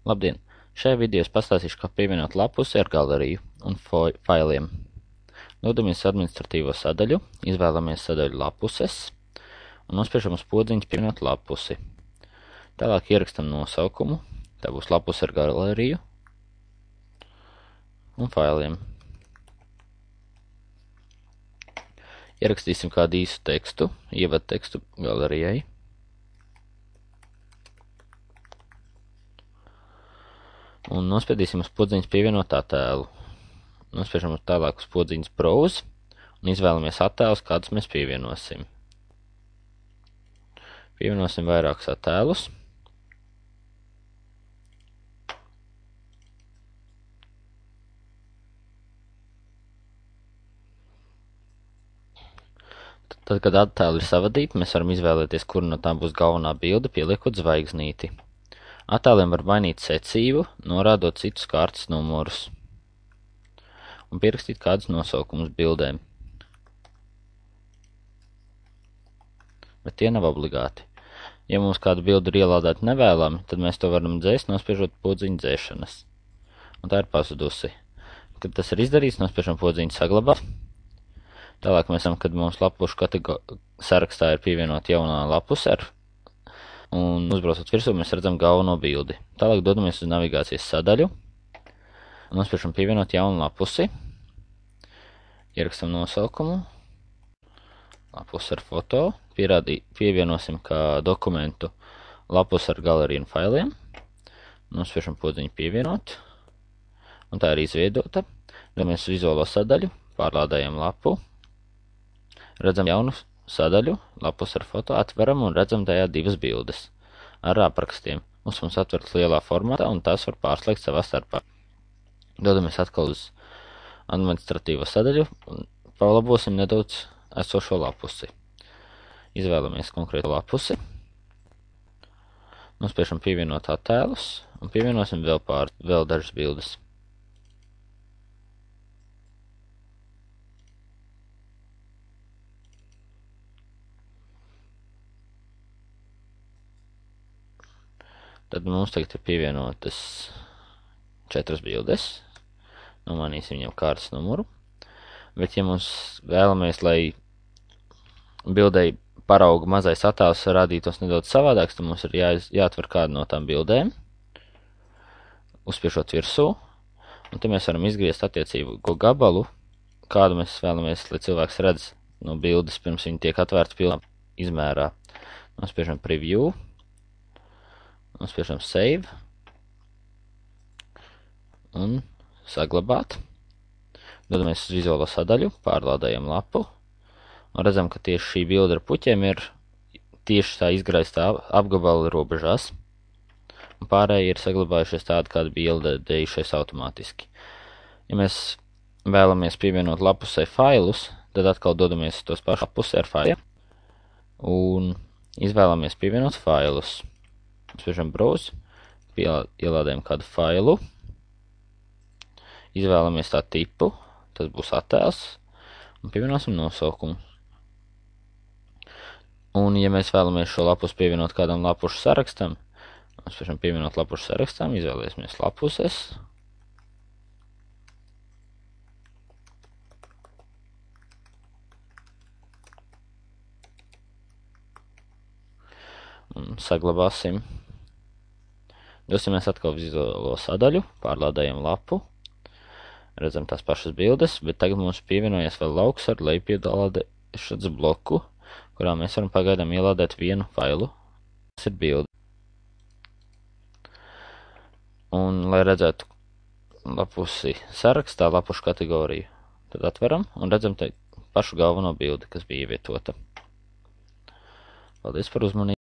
Labdien! Šajā video es pastāstīšu, kā pievienot lapusi ar galeriju un failiem. Dodamies administratīvo sadaļu, izvēlamies sadaļu lapuses un nospiežam uz podziņas pievienot lapusi. Tālāk ierakstam nosaukumu, tā būs lapuse ar galeriju un failiem. Ierakstīsim kādu īsu tekstu, ievadu tekstu galerijai. Un nospiedīsim uz podziņas pievienot attēlu. Nospiežam tālāk uz podziņas browse un izvēlamies attēlus, kādus mēs pievienosim. Pievienosim vairākus attēlus. Tad, kad attēli ir savadīti, mēs varam izvēlēties, kura no tām būs galvenā bilde, pieliekot zvaigznīti. Attēliem var mainīt secību, norādot citus kārtas numurus un pierakstīt kādus nosaukumus bildēm. Bet tie nav obligāti. Ja mums kāda bilde ir ielādēta nevēlami, tad mēs to varam dzēst, nospiežot podziņu dzēšanas. Un tā ir pazudusi. Kad tas ir izdarīts, nospiežam podziņu saglabāt. Tālāk mēs esam, kad mums lapušu sarakstā ir pievienot jaunā lapuse un uzbraucot virsū, mēs redzam galveno bildi. Tālāk dodamies uz navigācijas sadaļu un nospiežam pievienot jaunu lapusi. Ierakstam nosaukumu, lapusi ar foto, pievienosim kā dokumentu lapusi ar galeriju un failiem. Nospiežam podziņu pievienot, un tā ir izveidota. Dodamies uz vizuālo sadaļu, pārlādējam lapu, redzam jaunu sadaļu, lapus ar foto, atveram un redzam tajā divas bildes ar aprakstiem. Mums atveras lielā formātā un tās var pārslēgt savā starpā. Dodamies atkal uz administratīvo sadaļu un palabosim nedaudz esošo lapusi. Izvēlamies konkrētu lapusi, nospiežam pievienot attēlus un pievienosim vēl dažas bildes. Tad mums tagad ir pievienotas 4 bildes. Nomainīsim viņam kārtas numuru. Bet ja mums vēlamies, lai bildei parauga mazais attēls radītos nedaudz savādāks, tad mums ir jāatver kādu no tām bildēm, uzspiežot virsū. Un te mēs varam izgriezt attiecīgo gabalu, kādu mēs vēlamies, lai cilvēks redz no bildes, pirms viņa tiek atvērta pilnā izmērā. Nospiežam preview. Nospiežam save un saglabāt. Dodamies uz vizuālo sadaļu, pārlādējam lapu un redzam, ka tieši šī bilde ar puķiem ir tieši tā izgraistā apgabala robežās. Un pārējie ir saglabājušies tādi, kādi bija ieldējušies automātiski. Ja mēs vēlamies pievienot lapusē failus, tad atkal dodamies uz tos pašu lapusē ar failiem un izvēlamies pievienot failus. Spiežam browse, ielādējam kādu failu, izvēlamies tā tipu, tas būs attēls, un pievienosim nosaukumu. Un, ja mēs vēlamies šo lapus pievienot kādam lapušu sarakstam, spiežam pievienot lapušu sarakstam, izvēlēsimies lapuses. Un saglabāsim. Dosimies atkal vizuālo sadaļu, pārlādējam lapu, redzam tās pašas bildes, bet tagad mums pievienojas vēl lauks ar lejupielādēšanas bloku, kurā mēs varam pagaidām ielādēt vienu failu. Tas ir bilde. Un, lai redzētu lapusi sarakstā, lapušu kategoriju, tad atveram un redzam te pašu galveno bildi, kas bija ievietota. Paldies par uzmanību!